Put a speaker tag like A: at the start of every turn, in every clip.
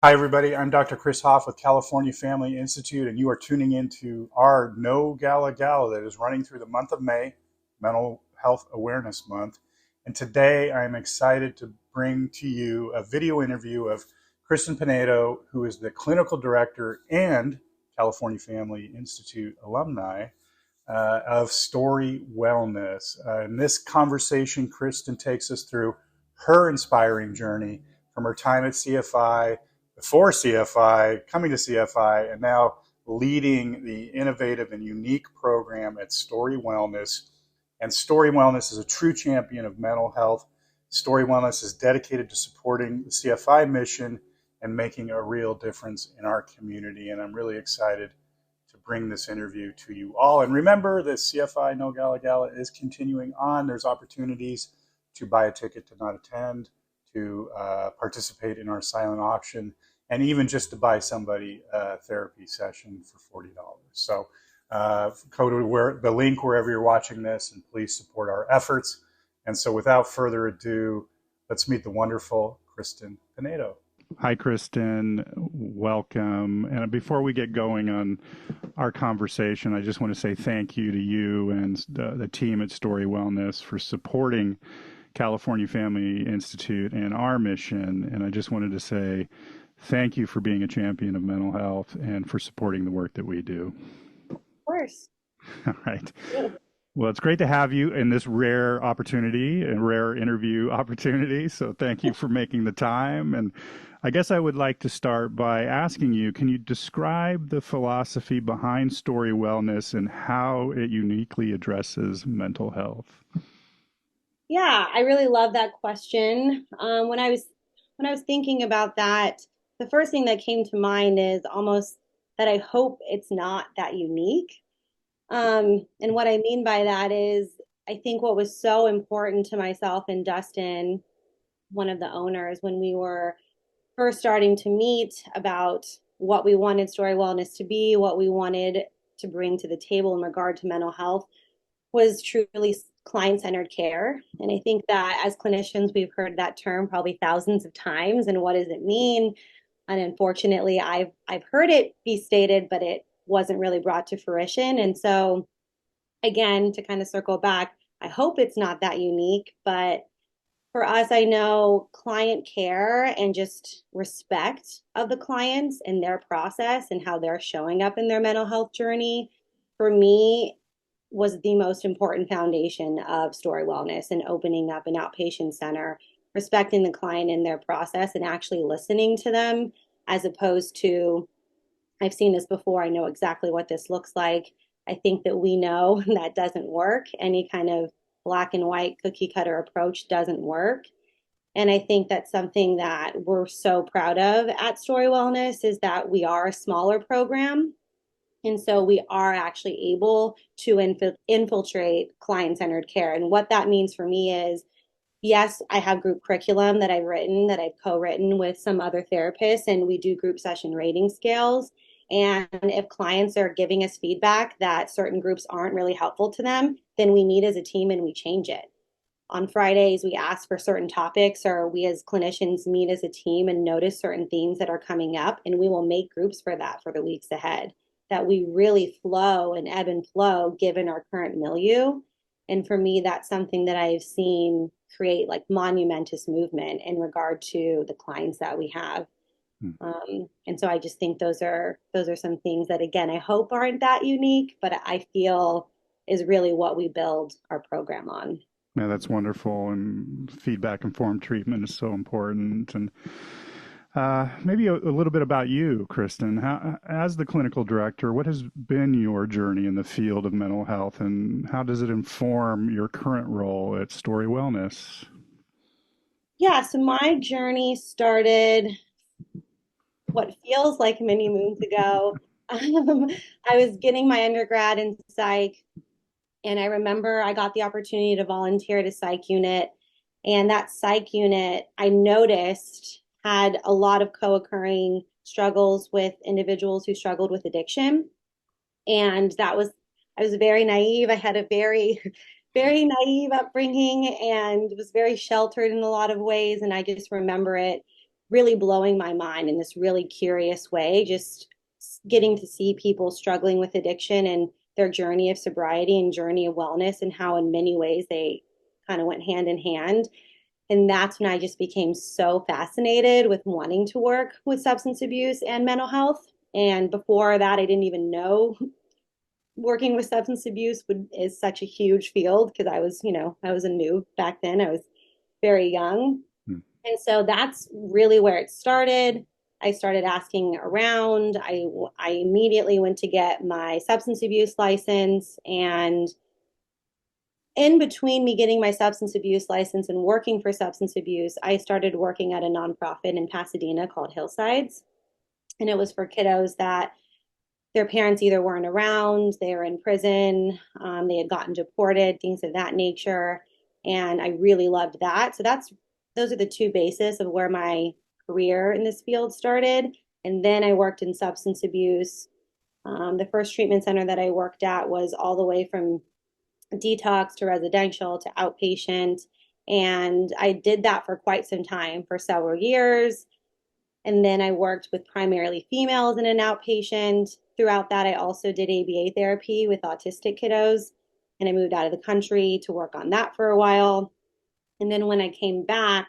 A: Hi, everybody. I'm Dr. Chris Hoff with California Family Institute, and you are tuning into our No Gala Gala that is running through the month of May, Mental Health Awareness Month. And today I'm excited to bring to you a video interview of Kristen Pinedo, who is the clinical director and California Family Institute alumni of Story Wellness. In this conversation, Kristen takes us through her inspiring journey from her time at CFI, before CFI, coming to CFI, and now leading the innovative and unique program at Story Wellness. And Story Wellness is a true champion of mental health. Story Wellness is dedicated to supporting the CFI mission and making a real difference in our community. And I'm really excited to bring this interview to you all. And remember that CFI No Gala Gala is continuing on. There's opportunities to buy a ticket to not attend, to participate in our silent auction, and even just to buy somebody a therapy session for $40. So go to the link wherever you're watching this, and please support our efforts. And so without further ado, let's meet the wonderful Kristen Pinedo.
B: Hi, Kristen. Welcome. And before we get going on our conversation, I just want to say thank you to you and the team at Story Wellness for supporting California Family Institute and our mission. And I just wanted to say thank you for being a champion of mental health and for supporting the work that we do.
C: Of course.
B: All right. Well, it's great to have you in this rare opportunity and rare interview opportunity. So thank you for making the time. And I guess I would like to start by asking you, can you describe the philosophy behind Story Wellness and how it uniquely addresses mental health?
C: Yeah, I really love that question. When I was thinking about that, the first thing that came to mind is almost that I hope it's not that unique. And what I mean by that is I think what was so important to myself and Dustin, one of the owners, when we were first starting to meet about what we wanted Story Wellness to be, what we wanted to bring to the table in regard to mental health, was truly client-centered care. And I think that as clinicians, we've heard that term probably thousands of times. And what does it mean? And unfortunately, I've heard it be stated, but it wasn't really brought to fruition. And so, again, to kind of circle back, I hope it's not that unique, but for us, I know client care and just respect of the clients and their process and how they're showing up in their mental health journey, for me, was the most important foundation of Story Wellness and opening up an outpatient center, respecting the client in their process and actually listening to them, as opposed to, I've seen this before, I know exactly what this looks like. I think that we know that doesn't work. Any kind of black and white cookie cutter approach doesn't work. And I think that's something that we're so proud of at Story Wellness, is that we are a smaller program. And so we are actually able to infiltrate client-centered care. And what that means for me is, yes, I have group curriculum that I've co-written with some other therapists, and we do group session rating scales. And if clients are giving us feedback that certain groups aren't really helpful to them, then we meet as a team and we change it. On Fridays, we ask for certain topics, or we as clinicians meet as a team and notice certain themes that are coming up, and we will make groups for that for the weeks ahead, that we really flow and ebb and flow given our current milieu. And for me, that's something that I've seen create like monumentous movement in regard to the clients that we have. And so I just think those are some things that, again, I hope aren't that unique, but I feel is really what we build our program on.
B: Yeah, that's wonderful. And feedback informed treatment is so important. And maybe a little bit about you, Kristen. As the clinical director, what has been your journey in the field of mental health, and how does it inform your current role at Story Wellness?
C: Yeah, so my journey started what feels like many moons ago. I was getting my undergrad in psych, and I remember I got the opportunity to volunteer at a psych unit. And that psych unit, I noticed, had a lot of co-occurring struggles with individuals who struggled with addiction. And I was very naive. I had a very, very naive upbringing and was very sheltered in a lot of ways. And I just remember it really blowing my mind in this really curious way, just getting to see people struggling with addiction and their journey of sobriety and journey of wellness, and how in many ways they kind of went hand in hand. And that's when I just became so fascinated with wanting to work with substance abuse and mental health. And before that, I didn't even know working with substance abuse is such a huge field, because I was a new back then. I was very young.
B: Hmm.
C: And so that's really where it started. I started asking around. I immediately went to get my substance abuse license. And in between me getting my substance abuse license and working for substance abuse, I started working at a nonprofit in Pasadena called Hillsides. And it was for kiddos that their parents either weren't around, they were in prison, they had gotten deported, things of that nature. And I really loved that. So those are the two bases of where my career in this field started. And then I worked in substance abuse. The first treatment center that I worked at was all the way from detox to residential to outpatient. And I did that for quite some time, for several years. And then I worked with primarily females in an outpatient. Throughout that, I also did ABA therapy with autistic kiddos. And I moved out of the country to work on that for a while. And then when I came back,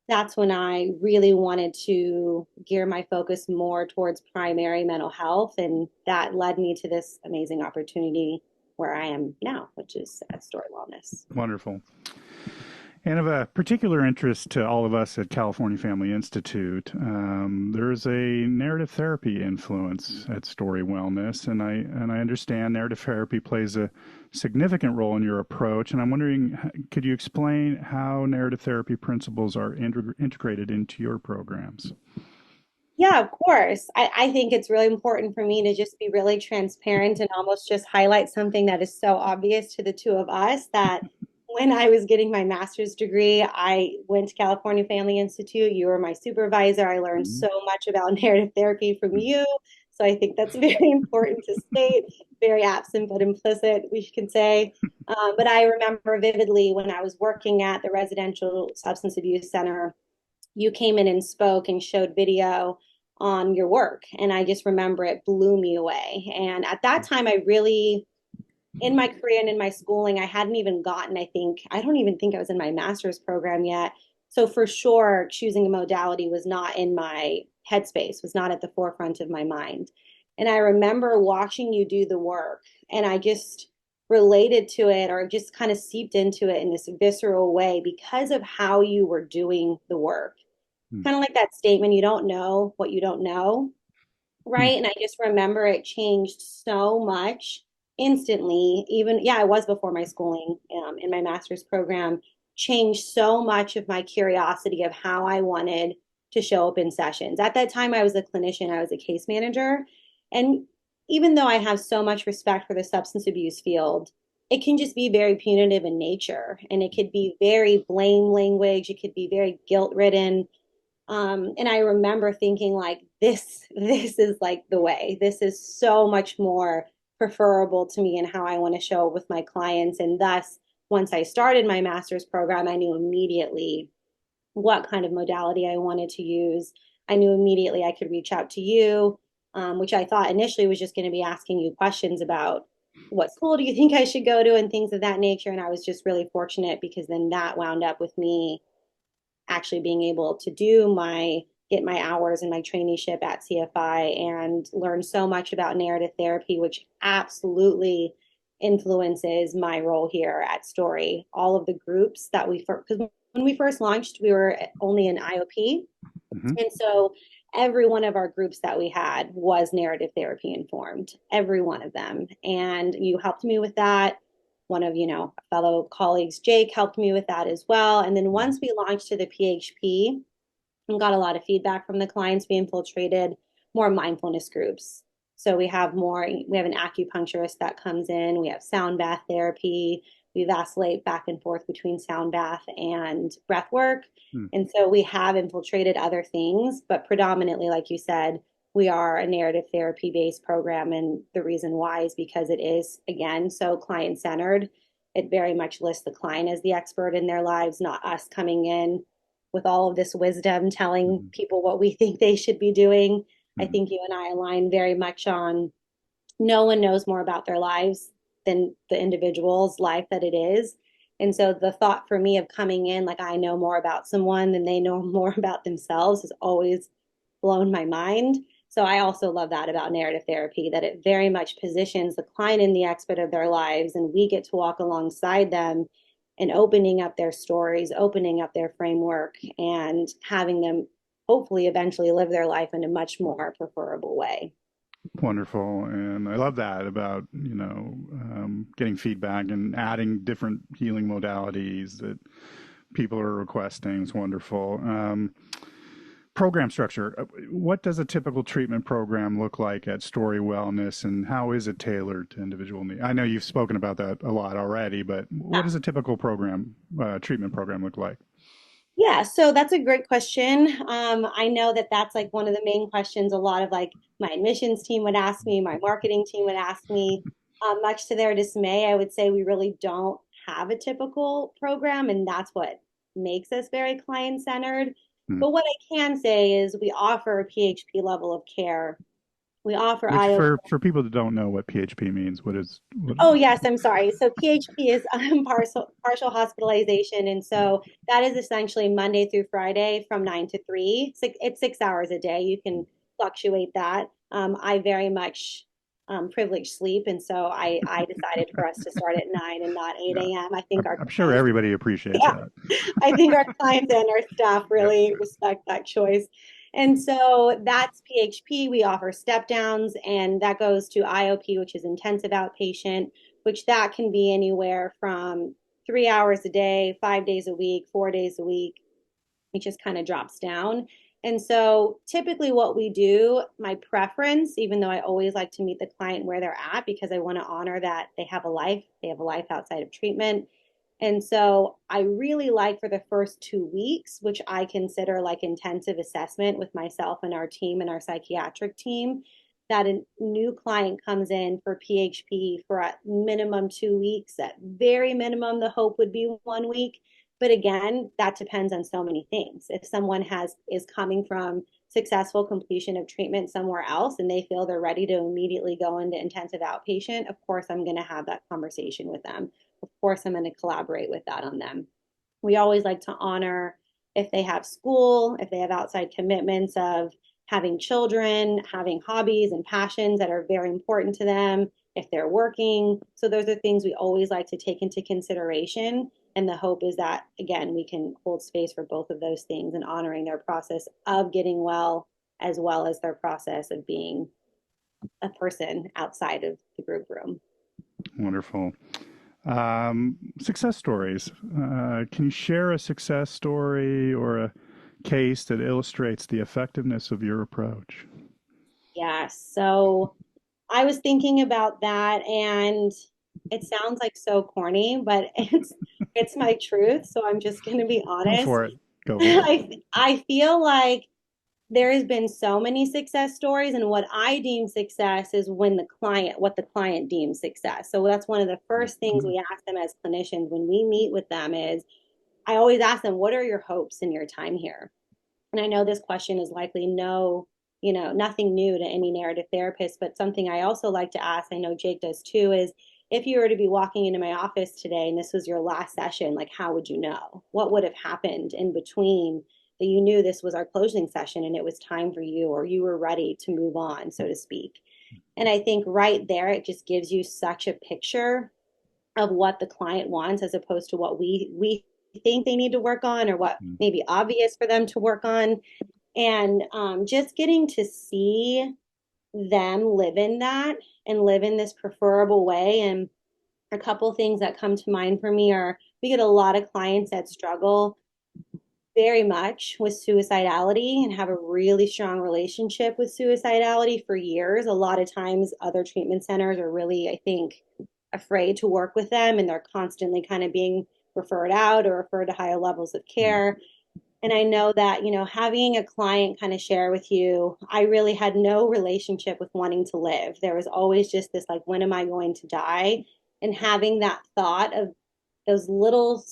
C: that's when I really wanted to gear my focus more towards primary mental health. And that led me to this amazing opportunity where I am now, which is at Story Wellness.
B: Wonderful. And of a particular interest to all of us at California Family Institute, there's a narrative therapy influence at Story Wellness, and I understand narrative therapy plays a significant role in your approach. And I'm wondering, could you explain how narrative therapy principles are integrated into your programs?
C: Yeah, of course. I think it's really important for me to just be really transparent and almost just highlight something that is so obvious to the two of us, that when I was getting my master's degree, I went to California Family Institute. You were my supervisor. I learned
B: Mm-hmm.
C: so much about narrative therapy from you. So I think that's very important to state, very absent but implicit, we can say. But I remember vividly when I was working at the residential substance abuse center, you came in and spoke and showed video on your work. And I just remember it blew me away. And at that time, I really, in my career and in my schooling, I hadn't even gotten, I don't even think I was in my master's program yet. So for sure, choosing a modality was not in my headspace, was not at the forefront of my mind. And I remember watching you do the work, and I just related to it, or just kind of seeped into it in this visceral way because of how you were doing the work. Kind of like that statement, you don't know what you don't know, right? And I just remember it changed so much instantly. Even, yeah, I was before my schooling in my master's program, changed so much of my curiosity of how I wanted to show up in sessions. At that time, I was a clinician, I was a case manager. And even though I have so much respect for the substance abuse field, it can just be very punitive in nature, and it could be very blame language, it could be very guilt ridden. And I remember thinking like, this is like the way. This is so much more preferable to me and how I want to show up with my clients. And thus, once I started my master's program, I knew immediately what kind of modality I wanted to use. I knew immediately I could reach out to you, which I thought initially was just going to be asking you questions about what school do you think I should go to and things of that nature. And I was just really fortunate, because then that wound up with me actually being able to get my hours and my traineeship at CFI and learn so much about narrative therapy, which absolutely influences my role here at Story. All of the groups that because when we first launched, we were only an IOP.
B: Mm-hmm.
C: And so every one of our groups that we had was narrative therapy informed, every one of them. And you helped me with that. One of, fellow colleagues, Jake, helped me with that as well. And then once we launched to the PHP and got a lot of feedback from the clients, we infiltrated more mindfulness groups. So we have an acupuncturist that comes in, we have sound bath therapy, we vacillate back and forth between sound bath and breath work. And so we have infiltrated other things, but predominantly, like you said, we are a narrative therapy based program. And the reason why is because it is, again, so client centered. It very much lists the client as the expert in their lives, not us coming in with all of this wisdom, telling
B: Mm-hmm.
C: people what we think they should be doing. I
B: Mm-hmm.
C: think you and I align very much on no one knows more about their lives than the individual's life that it is. And so the thought for me of coming in like I know more about someone than they know more about themselves has always blown my mind. So I also love that about narrative therapy, that it very much positions the client in the expert of their lives, and we get to walk alongside them and opening up their stories, opening up their framework, and having them hopefully eventually live their life in a much more preferable way.
B: Wonderful. And I love that about, getting feedback and adding different healing modalities that people are requesting. It's wonderful. Program structure. What does a typical treatment program look like at Story Wellness, and how is it tailored to individual needs? I know you've spoken about that a lot already, but what does a typical treatment program look like?
C: Yeah, so that's a great question. I know that that's like one of the main questions a lot of like my admissions team would ask me, my marketing team would ask me. Much to their dismay, I would say we really don't have a typical program, and that's what makes us very client-centered.
B: Hmm.
C: But what I can say is we offer a PHP level of care. We offer
B: Which,
C: IO.
B: for people that don't know what PHP means, what?
C: Oh, yes, I'm sorry. So PHP is partial hospitalization. And so that is essentially Monday through Friday from 9 to 3. It's 6 hours a day. You can fluctuate that. I very much privilege sleep. And so I decided for us to start at 9 and not
B: Yeah,
C: 8 a.m. I think our
B: I'm sure
C: clients,
B: everybody appreciates
C: yeah,
B: that.
C: I think our clients and our staff
B: Yeah.
C: really respect that choice. And so that's PHP. We offer step downs, and that goes to IOP, which is intensive outpatient, which that can be anywhere from 3 hours a day, 5 days a week, 4 days a week. It just kind of drops down. And so typically what we do, my preference, even though I always like to meet the client where they're at because I want to honor that they have a life outside of treatment. And so I really like for the first 2 weeks, which I consider like intensive assessment with myself and our team and our psychiatric team, that a new client comes in for PHP for at minimum 2 weeks. At very minimum, the hope would be 1 week. But again, that depends on so many things. If someone is coming from successful completion of treatment somewhere else and they feel they're ready to immediately go into intensive outpatient, of course I'm going to have that conversation with them. Of course I'm going to collaborate with that on them. We always like to honor if they have school, if they have outside commitments of having children, having hobbies and passions that are very important to them, if they're working. So those are things we always like to take into consideration. And the hope is that, again, we can hold space for both of those things and honoring their process of getting well as their process of being a person outside of the group room.
B: Wonderful. Success stories. Can you share a success story or a case that illustrates the effectiveness of your approach?
C: Yeah. So I was thinking about that, and it sounds like so corny, but it's my truth. So I'm just going to be
B: Go
C: honest.
B: for it. Go for it.
C: I feel like there has been so many success stories, and what I deem success is what the client deems success. So that's one of the first things we ask them as clinicians when we meet with them is I always ask them, what are your hopes in your time here? And I know this question is likely nothing new to any narrative therapist, but something I also like to ask, I know Jake does too, is if you were to be walking into my office today and this was your last session, like how would you know? What would have happened in between that you knew this was our closing session and it was time for you or you were ready to move on, so to speak? And I think right there, it just gives you such a picture of what the client wants as opposed to what we think they need to work on or what may be obvious for them to work on. And just getting to see them live in that and live in this preferable way. And a couple things that come to mind for me are we get a lot of clients that struggle very much with suicidality and have a really strong relationship with suicidality for years. A lot of times, other treatment centers are really, I think, afraid to work with them and they're constantly kind of being referred out or referred to higher levels of care. And I know that, having a client kind of share with you, I really had no relationship with wanting to live. There was always just this like, when am I going to die? And having that thought of those little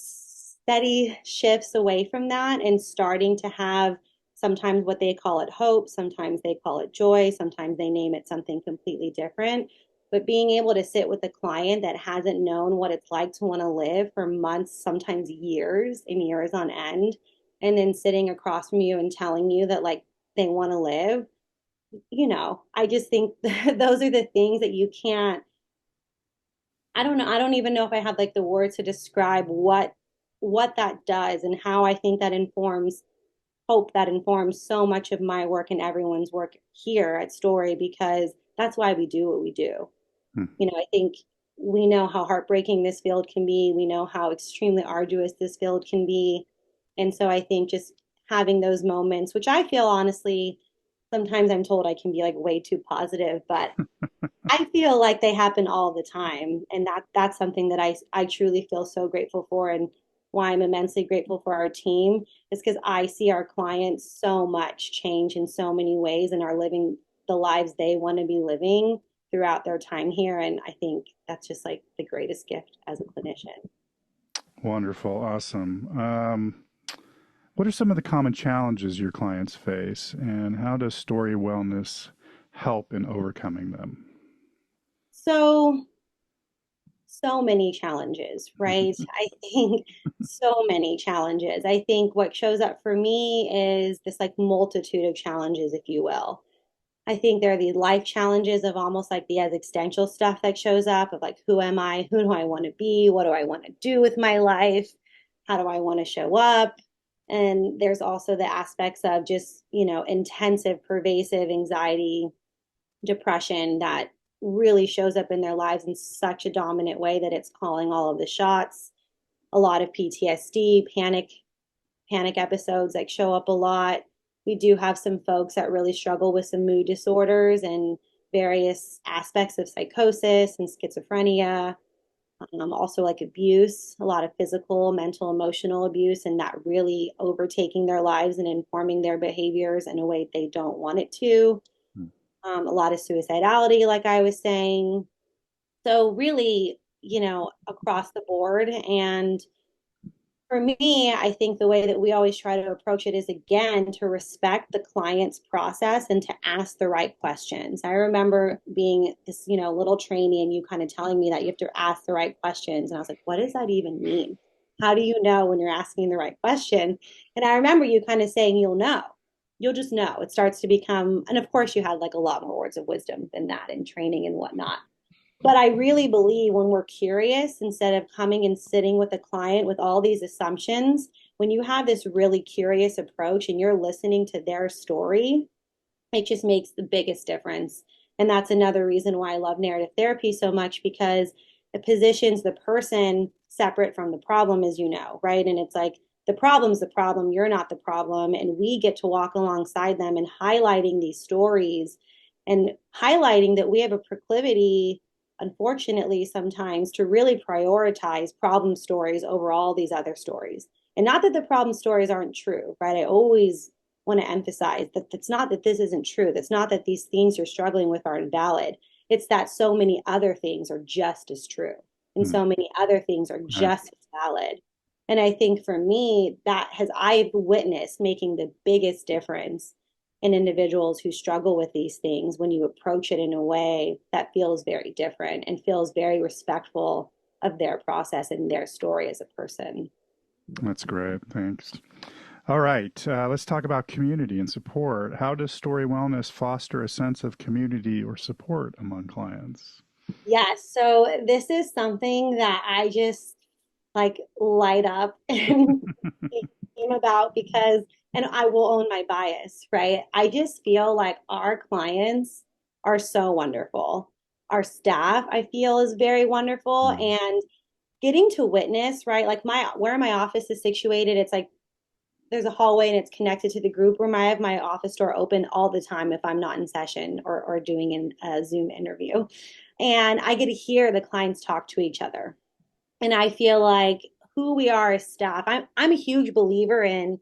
C: steady shifts away from that and starting to have sometimes what they call it hope, sometimes they call it joy, sometimes they name it something completely different. But being able to sit with a client that hasn't known what it's like to want to live for months, sometimes years and years on end, and then sitting across from you and telling you that like they want to live, I just think those are the things that you can't, I don't know. I don't even know if I have like the words to describe what that does and how I think that informs hope, that informs so much of my work and everyone's work here at Story, because that's why we do what we do.
B: Hmm.
C: I think we know how heartbreaking this field can be. We know how extremely arduous this field can be. And so I think just having those moments, which I feel honestly, sometimes I'm told I can be like way too positive, but I feel like they happen all the time. And that's something that I truly feel so grateful for, and why I'm immensely grateful for our team is because I see our clients so much change in so many ways and are living the lives they want to be living throughout their time here. And I think that's just like the greatest gift as a clinician.
B: Wonderful. Awesome. What are some of the common challenges your clients face, and how does Story Wellness help in overcoming them?
C: So so many challenges, right? I think so many challenges. I think what shows up for me is this like multitude of challenges, if you will. I think there are these life challenges of almost like the existential stuff that shows up of like, who am I? Who do I want to be? What do I want to do with my life? How do I want to show up? And there's also the aspects of just, intensive, pervasive anxiety, depression that really shows up in their lives in such a dominant way that it's calling all of the shots. A lot of PTSD, panic episodes that show up a lot. We do have some folks that really struggle with some mood disorders and various aspects of psychosis and schizophrenia. Also, like abuse, a lot of physical, mental, emotional abuse, and that really overtaking their lives and informing their behaviors in a way they don't want it to. A lot of suicidality, like I was saying. So, really, across the board. And for me, I think the way that we always try to approach it is again to respect the client's process and to ask the right questions. I remember being this, little trainee and you kind of telling me that you have to ask the right questions. And I was like, what does that even mean? How do you know when you're asking the right question? And I remember you kind of saying, you'll know. You'll just know. It starts to become, and of course, you had like a lot more words of wisdom than that in training and whatnot. But I really believe when we're curious, instead of coming and sitting with a client with all these assumptions, when you have this really curious approach and you're listening to their story, it just makes the biggest difference. And that's another reason why I love narrative therapy so much, because it positions the person separate from the problem, as you know, right? And it's like the problem's the problem, you're not the problem. And we get to walk alongside them and highlighting these stories and highlighting that we have a proclivity, unfortunately, sometimes to really prioritize problem stories over all these other stories. And not that the problem stories aren't true, right? I always want to emphasize that it's not that this isn't true. It's not that these things you're struggling with are invalid. It's that so many other things are just as true. And
B: Hmm.
C: so many other things are
B: Right.
C: just as valid. And I think for me, I've witnessed making the biggest difference in individuals who struggle with these things when you approach it in a way that feels very different and feels very respectful of their process and their story as a person.
B: That's great. Thanks. All right. Let's talk about community and support. How does Story Wellness foster a sense of community or support among clients?
C: Yes, so this is something that I just like light up and came about because, and I will own my bias, right? I just feel like our clients are so wonderful. Our staff, I feel, is very wonderful.
B: Hmm.
C: And getting to witness, right? Like where my office is situated, it's like there's a hallway and it's connected to the group room. I have my office door open all the time if I'm not in session or doing a Zoom interview. And I get to hear the clients talk to each other. And I feel like who we are as staff, I'm a huge believer in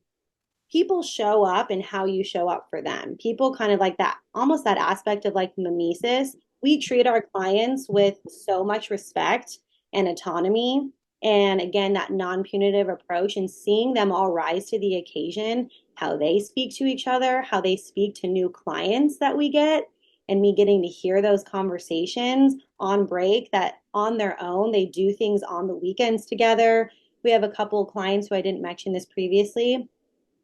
C: people show up and how you show up for them. People kind of like that, almost that aspect of like mimesis. We treat our clients with so much respect and autonomy. And again, that non-punitive approach and seeing them all rise to the occasion, how they speak to each other, how they speak to new clients that we get, and me getting to hear those conversations on break that on their own, they do things on the weekends together. We have a couple of clients who I didn't mention this previously,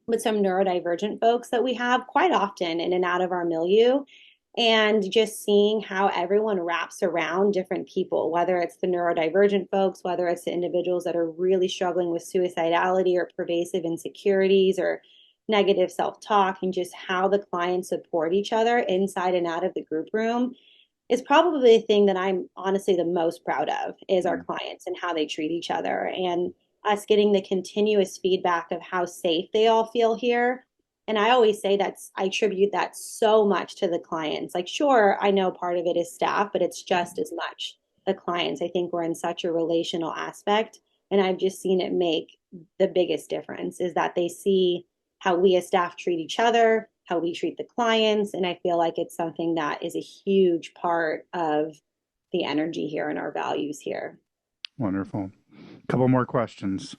C: with some neurodivergent folks that we have quite often in and out of our milieu. And just seeing how everyone wraps around different people, whether it's the neurodivergent folks, whether it's the individuals that are really struggling with suicidality or pervasive insecurities or negative self-talk, and just how the clients support each other inside and out of the group room is probably the thing that I'm honestly the most proud of is our clients and how they treat each other, and us getting the continuous feedback of how safe they all feel here. And I always say I attribute that so much to the clients. Like, sure, I know part of it is staff, but it's just as much the clients. I think we're in such a relational aspect. And I've just seen it make the biggest difference is that they see how we as staff treat each other, how we treat the clients. And I feel like it's something that is a huge part of the energy here and our values here.
B: Wonderful. A couple more questions.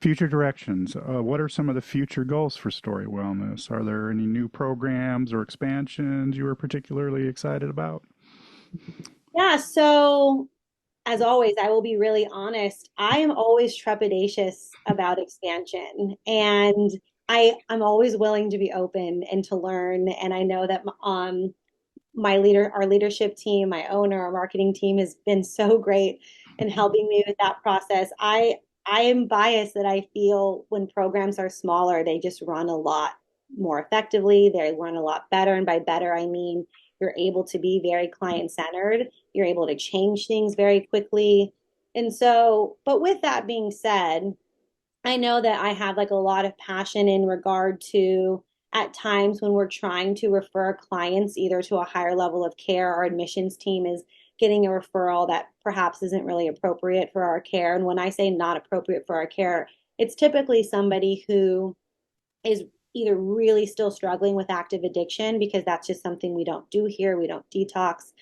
B: Future directions. What are some of the future goals for Story Wellness? Are there any new programs or expansions you are particularly excited about?
C: Yeah, so as always, I will be really honest. I am always trepidatious about expansion, and I'm always willing to be open and to learn. And I know that our leadership team, my owner, our marketing team has been so great in helping me with that process. I am biased that I feel when programs are smaller, they just run a lot more effectively. They run a lot better. And by better, I mean you're able to be very client centered. You're able to change things very quickly. And so, but with that being said, I know that I have like a lot of passion in regard to at times when we're trying to refer clients either to a higher level of care, our admissions team is getting a referral that perhaps isn't really appropriate for our care. And when I say not appropriate for our care, it's typically somebody who is either really still struggling with active addiction because that's just something we don't do here. We don't detox,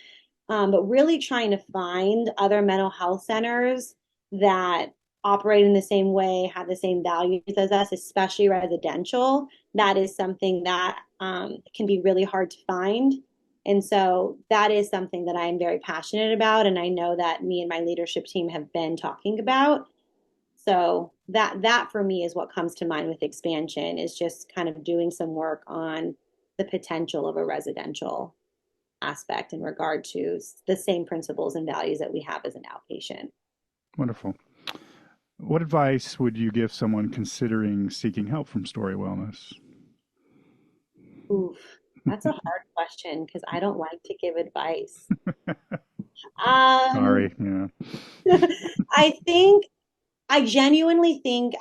C: but really trying to find other mental health centers that operate in the same way, have the same values as us, especially residential. That is something that can be really hard to find. And so that is something that I'm very passionate about. And I know that me and my leadership team have been talking about. So that for me is what comes to mind with expansion is just kind of doing some work on the potential of a residential aspect in regard to the same principles and values that we have as an outpatient.
B: Wonderful. What advice would you give someone considering seeking help from Story Wellness?
C: Oof, that's a hard question because I don't like to give advice.
B: Sorry. Yeah.
C: I think I genuinely think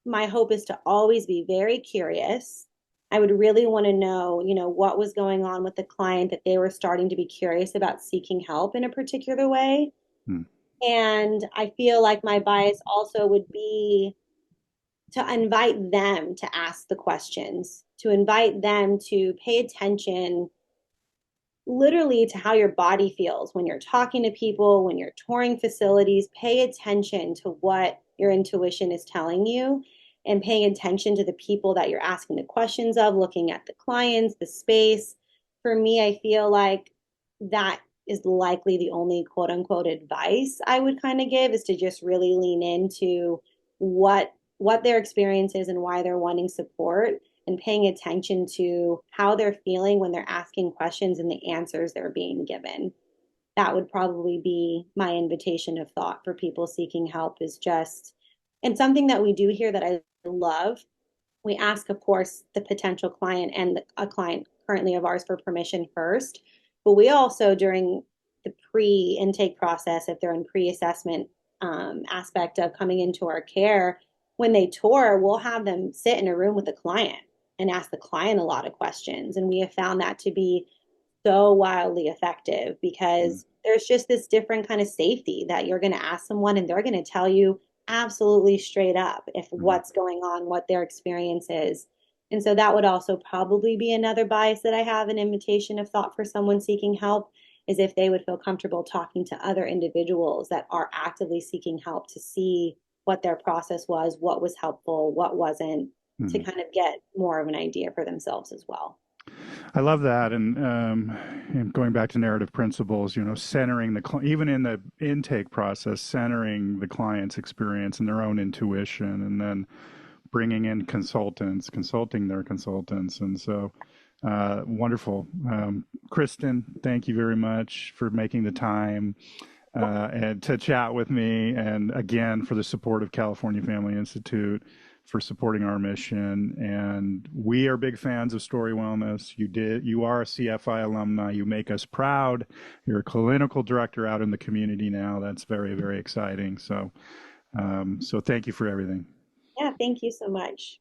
C: my hope is to always be very curious. I would really want to know, what was going on with the client that they were starting to be curious about seeking help in a particular way.
B: Hmm.
C: And I feel like my bias also would be to invite them to ask the questions, to invite them to pay attention literally to how your body feels when you're talking to people, when you're touring facilities. Pay attention to what your intuition is telling you and paying attention to the people that you're asking the questions of, looking at the clients, the space. For me, I feel like that is likely the only quote unquote advice I would kind of give is to just really lean into what their experience is and why they're wanting support and paying attention to how they're feeling when they're asking questions and the answers they're being given. That would probably be my invitation of thought for people seeking help is just, and something that we do here that I love. We ask, of course, the potential client and a client currently of ours for permission first, but we also, during the pre-intake process, if they're in pre-assessment aspect of coming into our care, when they tour, we'll have them sit in a room with the client and ask the client a lot of questions. And we have found that to be so wildly effective because there's just this different kind of safety that you're going to ask someone and they're going to tell you absolutely straight up if what's going on, what their experience is. And so that would also probably be another bias that I have, an invitation of thought for someone seeking help is if they would feel comfortable talking to other individuals that are actively seeking help to see what their process was, what was helpful, what wasn't, to
B: Mhm.
C: kind of get more of an idea for themselves as well.
B: I love that, and going back to narrative principles, centering even in the intake process, centering the client's experience and their own intuition, and then bringing in consultants, consulting their consultants, and so wonderful. Kristen, thank you very much for making the time and to chat with me, and again for the support of California Family Institute for supporting our mission. And we are big fans of Story Wellness. You are a CFI alumni. You make us proud. You're a clinical director out in the community now. That's very, very exciting. So thank you for everything.
C: Yeah, thank you so much.